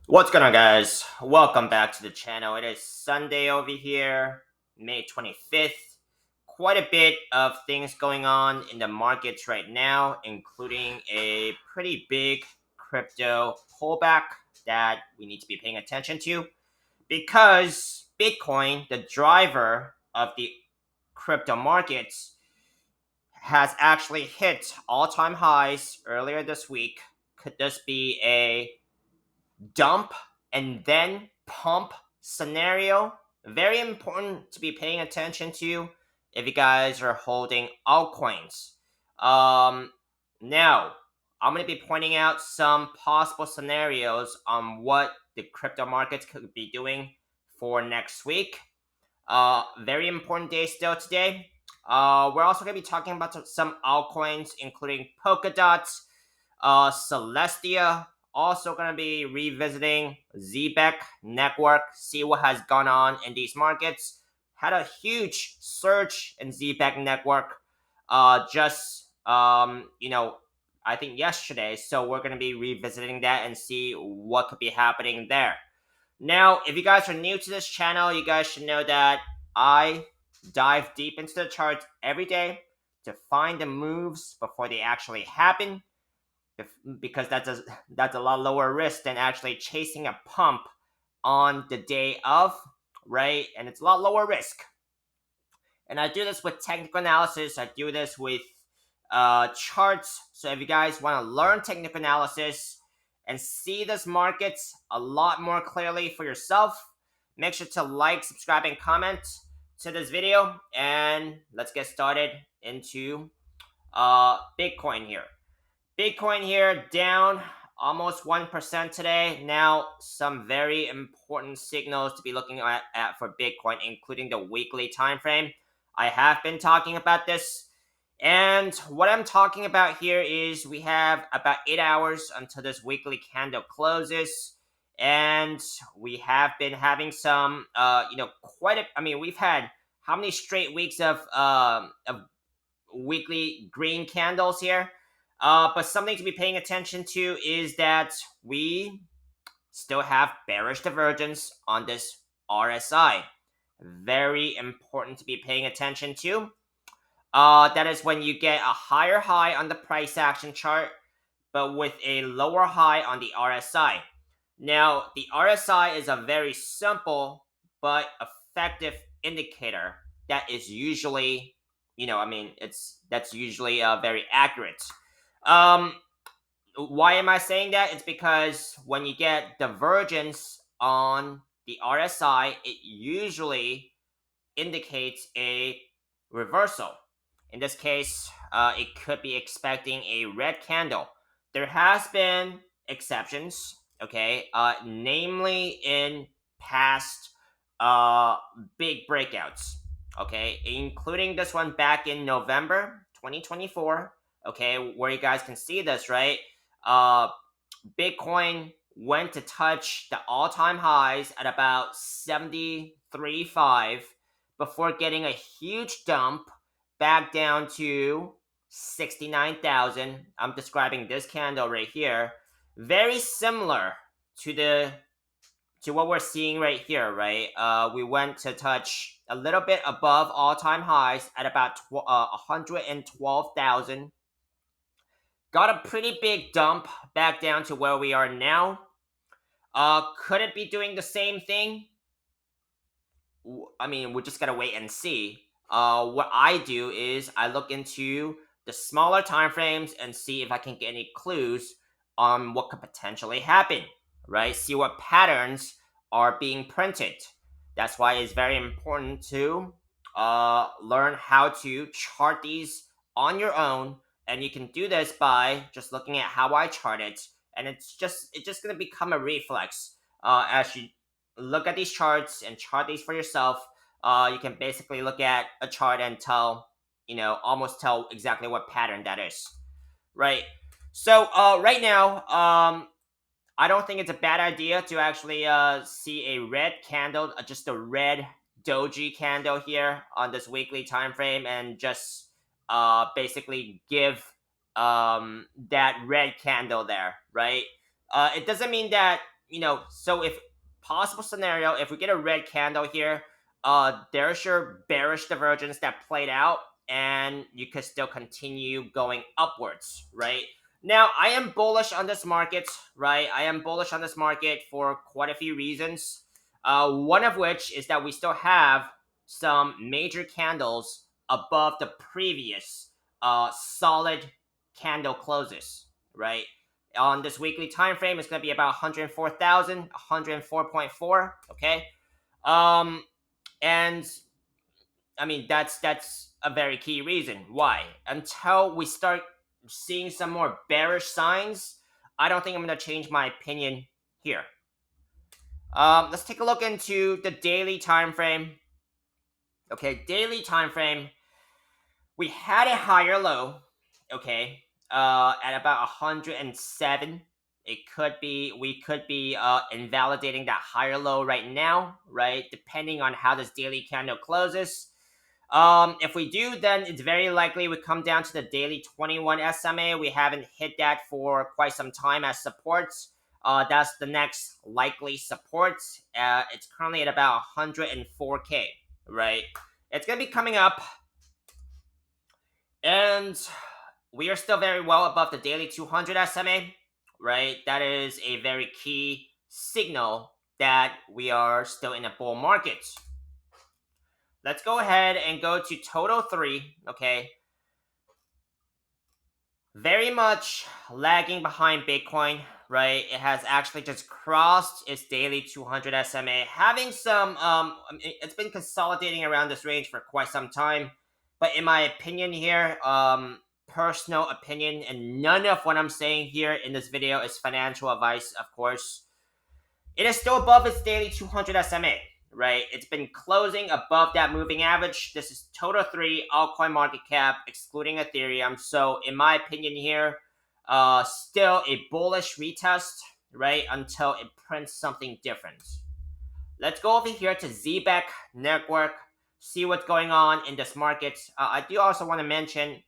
What's going on, guys? Welcome back to the channel. It is Sunday over here, May 25th. Quite a bit of things going on in the markets right now, including a pretty big crypto pullback that we need to be paying attention to because Bitcoin, the driver of the crypto markets, has actually hit all-time highs earlier this week. Could this be a dump and then pump scenario? Very important to be paying attention to if you guys are holding altcoins. Um, Now, I'm going to be pointing out some possible scenarios on what the crypto markets could be doing for next week. Very important day still today. We're also going to be talking about some altcoins, including Polkadot, Celestia. Also going to be revisiting Zebec network, see what has gone on in these markets. Had a huge surge in Zebec network, just I think yesterday. So we're going to be revisiting that and see what could be happening there. Now, if you guys are new to this channel, you guys should know that I dive deep into the charts every day to find the moves before they actually happen, because that's a lot lower risk than actually chasing a pump on the day of, right? And it's a lot lower risk. And I do this with technical analysis. I do this with charts. So if you guys want to learn technical analysis and see this market a lot more clearly for yourself, make sure to like, subscribe, and comment to this video. And let's get started into Bitcoin here. Bitcoin here down almost 1% today. Now, some very important signals to be looking at for Bitcoin, including the weekly time frame. I have been talking about this. And what I'm talking about here is we have about 8 hours until this weekly candle closes. And we have been having some, we've had how many straight weeks of weekly green candles here? But something to be paying attention to is that we still have bearish divergence on this RSI. Very important to be paying attention to. That is when you get a higher high on the price action chart, but with a lower high on the RSI. Now, the RSI is a very simple but effective indicator that is usually, that's usually very accurate. Um, why am I saying that? It's because when you get divergence on the RSI, it usually indicates a reversal. In this case, it could be expecting a red candle. There has been exceptions, okay, namely in past big breakouts, okay, including this one back in November 2024, okay, where you guys can see this, right? Uh, Bitcoin went to touch the all-time highs at about 73.5 before getting a huge dump back down to 69,000. I'm describing this candle right here. Very similar to what we're seeing right here, right? We went to touch a little bit above all-time highs at about 112,000. Got a pretty big dump back down to where we are now. Could it be doing the same thing? I mean, we're just gonna wait and see. What I do is I look into the smaller time frames and see if I can get any clues on what could potentially happen. Right? See what patterns are being printed. That's why it's very important to learn how to chart these on your own, and you can do this by just looking at how I chart it, and it's just gonna become a reflex as you look at these charts and chart these for yourself. You can basically look at a chart and tell, almost tell exactly what pattern that is, right? So right now, I don't think it's a bad idea to actually see a red candle, just a red doji candle here on this weekly time frame, and just basically give that red candle there, right? It doesn't mean that so if possible scenario, if we get a red candle here, there's your bearish divergence that played out, and you could still continue going upwards, right? Now, I am bullish on this market, right? I am bullish on this market for quite a few reasons. One of which is that we still have some major candles above the previous solid candle closes, right? On this weekly time frame, it's going to be about 104,000, 104.4. Okay, and I mean that's a very key reason why. Until we start seeing some more bearish signs, I don't think I'm going to change my opinion here. Let's take a look into the daily time frame. Okay, daily time frame. We had a higher low. Okay, at about 107. It could be we could be invalidating that higher low right now, right? Depending on how this daily candle closes. If we do, then it's very likely we come down to the daily 21 SMA. We haven't hit that for quite some time as supports. That's the next likely support. It's currently at about 104K, right? It's gonna be coming up, and we are still very well above the daily 200 SMA, right? That is a very key signal that we are still in a bull market. Let's go ahead and go to Total 3, okay? Very much lagging behind Bitcoin, right? It has actually just crossed its daily 200 SMA, having some, it's been consolidating around this range for quite some time. But in my opinion here, personal opinion, and none of what I'm saying here in this video is financial advice, of course, it is still above its daily 200 SMA, right? It's been closing above that moving average. This is Total 3 altcoin market cap, excluding Ethereum. So in my opinion here, still a bullish retest, right? Until it prints something different. Let's go over here to Zebec Network, see what's going on in this market. I do also want to mention,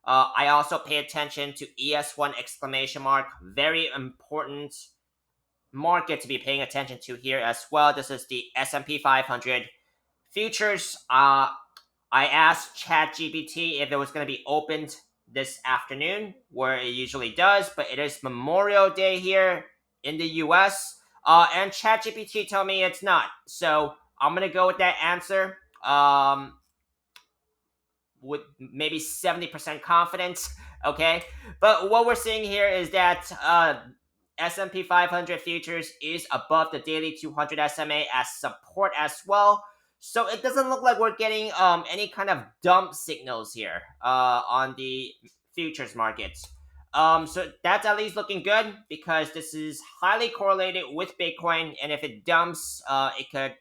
I also pay attention to ES1 exclamation mark. Very important market to be paying attention to here as well. This is the S&P 500 futures. I asked ChatGPT if it was going to be opened this afternoon, where it usually does, but it is Memorial Day here in the US, and ChatGPT told me it's not. So I'm going to go with that answer. With maybe 70% confidence, okay? But what we're seeing here is that S&P 500 futures is above the daily 200 SMA as support as well. So it doesn't look like we're getting any kind of dump signals here on the futures markets. So that's at least looking good, because this is highly correlated with Bitcoin, and if it dumps, it could,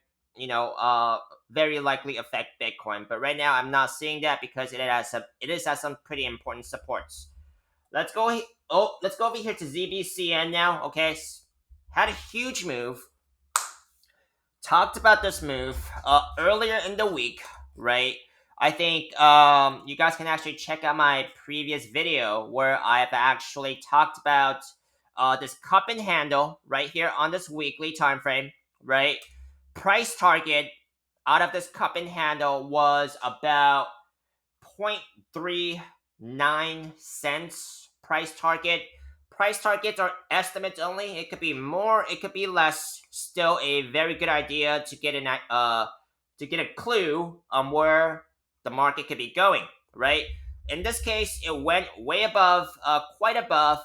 very likely affect Bitcoin. But right now, I'm not seeing that because it has some pretty important supports. Let's go. Let's go over here to ZBCN now. Okay, had a huge move. Talked about this move earlier in the week, right? I think you guys can actually check out my previous video where I've actually talked about this cup and handle right here on this weekly time frame, right? Price target out of this cup and handle was about 0.39 cents price target. Price targets are estimates only. It could be more, it could be less. Still a very good idea to get a clue on where the market could be going, right? In this case, it went way above, quite above.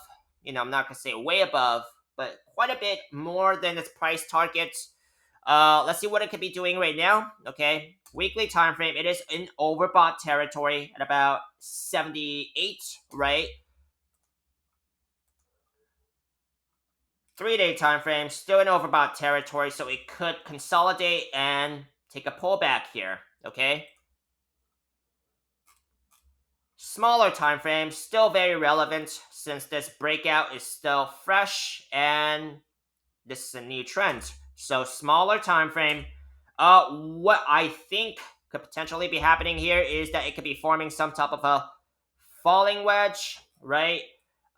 I'm not gonna say way above, but quite a bit more than its price targets. Let's see what it could be doing right now. Okay, weekly time frame. It is in overbought territory at about 78, right? 3-day time frame, still in overbought territory, so it could consolidate and take a pullback here. Okay. Smaller time frame, still very relevant since this breakout is still fresh and this is a new trend. So smaller time frame. What I think could potentially be happening here is that it could be forming some type of a falling wedge, right?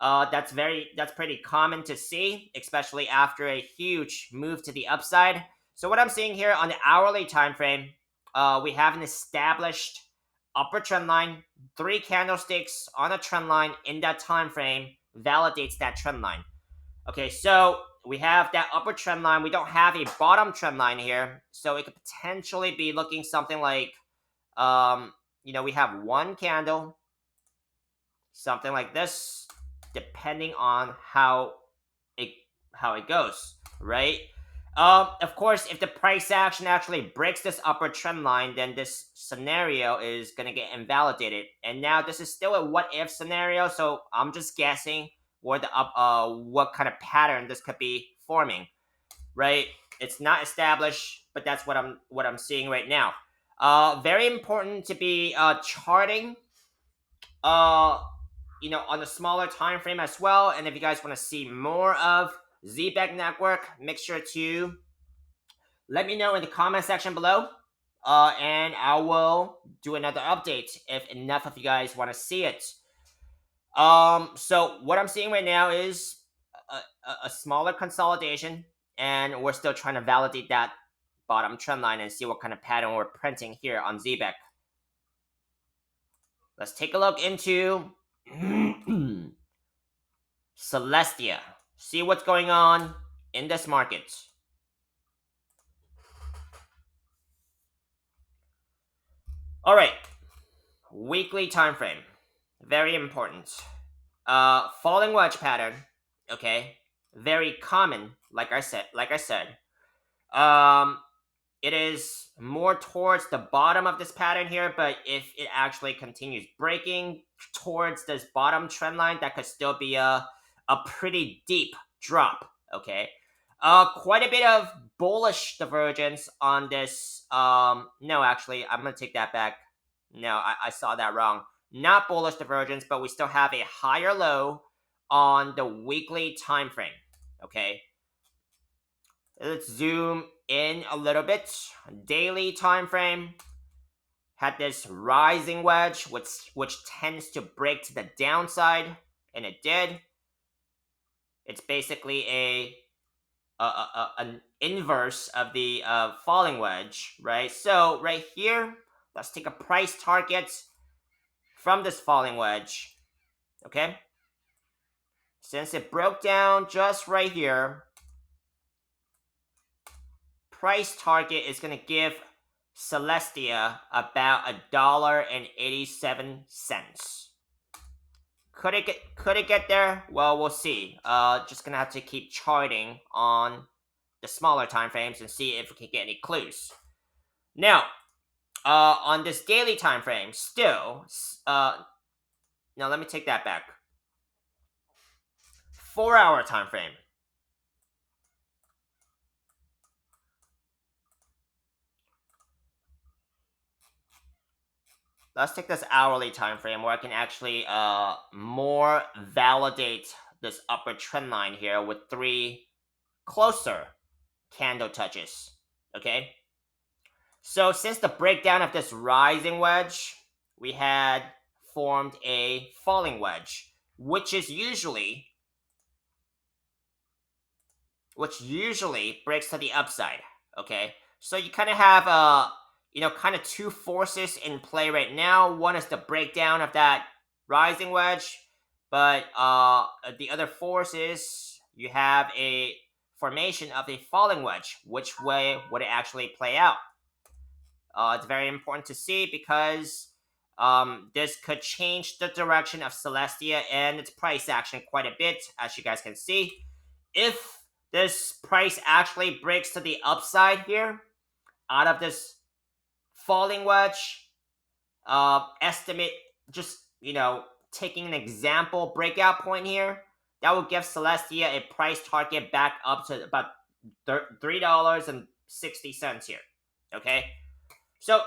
That's pretty common to see, especially after a huge move to the upside. So what I'm seeing here on the hourly time frame, we have an established upper trend line, 3 candlesticks on a trend line in that time frame validates that trend line. Okay, so we have that upper trend line. We don't have a bottom trend line here, so it could potentially be looking something like, we have one candle, something like this, depending on it how it goes, right? Of course, if the price action actually breaks this upper trend line, then this scenario is gonna get invalidated. And now this is still a what if scenario, so I'm just guessing what kind of pattern this could be forming, right? It's not established, but that's what I'm seeing right now. Very important to be charting uh on a smaller time frame as well. And if you guys want to see more of Zebec Network, make sure to let me know in the comment section below. And I will do another update if enough of you guys want to see it. So what I'm seeing right now is a smaller consolidation, and we're still trying to validate that bottom trend line and see what kind of pattern we're printing here on Zebec. Let's take a look into Celestia. See what's going on in this market. All right, weekly time frame, very important. Falling wedge pattern. Okay, very common. Like I said. Um, it is more towards the bottom of this pattern here, but if it actually continues breaking towards this bottom trend line, that could still be a pretty deep drop. Okay, quite a bit of bullish divergence on this. No, actually, I'm gonna take that back. No, I saw that wrong. Not bullish divergence, but we still have a higher low on the weekly time frame. Okay, let's zoom in a little bit. Daily time frame had this rising wedge, which tends to break to the downside, and it did. It's basically an inverse of the falling wedge, right? So right here, let's take a price target from this falling wedge. Okay, since it broke down just right here, price target is going to give Celestia about $1.87. Could it get there? Well, we'll see. Just gonna have to keep charting on the smaller time frames and see if we can get any clues. Now, on this daily time frame, still, now let me take that back. 4-hour time frame. Let's take this hourly time frame where I can actually more validate this upper trend line here with 3 closer candle touches. Okay, so since the breakdown of this rising wedge, we had formed a falling wedge, which usually breaks to the upside. Okay, so you kind of have kind of 2 forces in play right now. One is the breakdown of that rising wedge, but the other force is you have a formation of a falling wedge. Which way would it actually play out? It's very important to see because this could change the direction of Celestia and its price action quite a bit, as you guys can see. If this price actually breaks to the upside here, out of this falling wedge, estimate, just, taking an example breakout point here, that will give Celestia a price target back up to about $3.60 here. Okay, so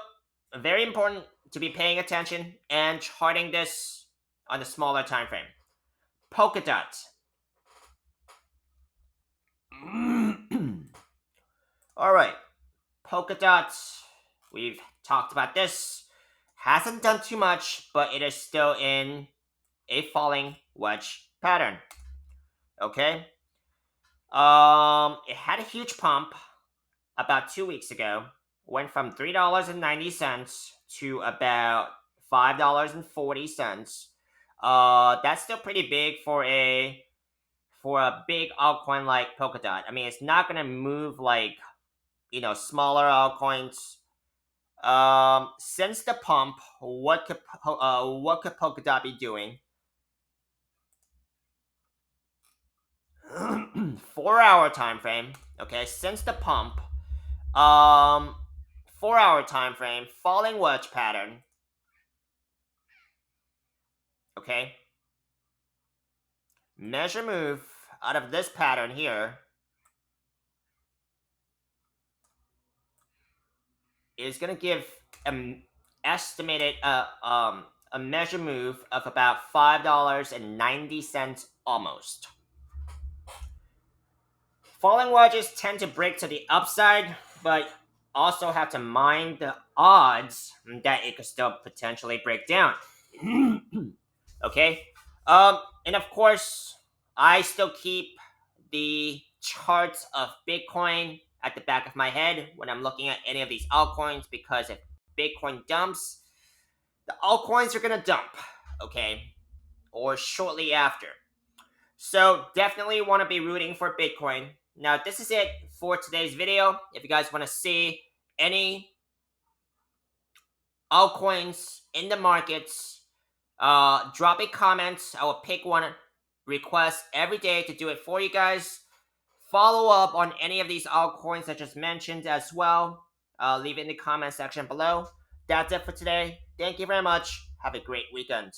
very important to be paying attention and charting this on the smaller time frame. Polkadot. All right, Polkadot. We've talked about this. Hasn't done too much, but it is still in a falling wedge pattern. Okay. It had a huge pump about 2 weeks ago. Went from $3.90 to about $5.40. That's still pretty big for a big altcoin like Polkadot. I mean, it's not gonna move like smaller altcoins. Since the pump, what could Polkadot be doing? 4 hour time frame. Okay, since the pump, um, 4 hour time frame, falling wedge pattern. Okay, measure move out of this pattern here is gonna give an estimated a measure move of about $5.90 almost. Falling wedges tend to break to the upside, but also have to mind the odds that it could still potentially break down. Okay, and of course, I still keep the charts of Bitcoin at the back of my head when I'm looking at any of these altcoins, because if Bitcoin dumps, the altcoins are gonna dump. Okay, or shortly after. So definitely want to be rooting for Bitcoin. Now, this is it for today's video. If you guys want to see any altcoins in the markets, drop a comment. I will pick one request every day to do it for you guys. Follow up on any of these altcoins I just mentioned as well. Leave it in the comment section below. That's it for today. Thank you very much. Have a great weekend.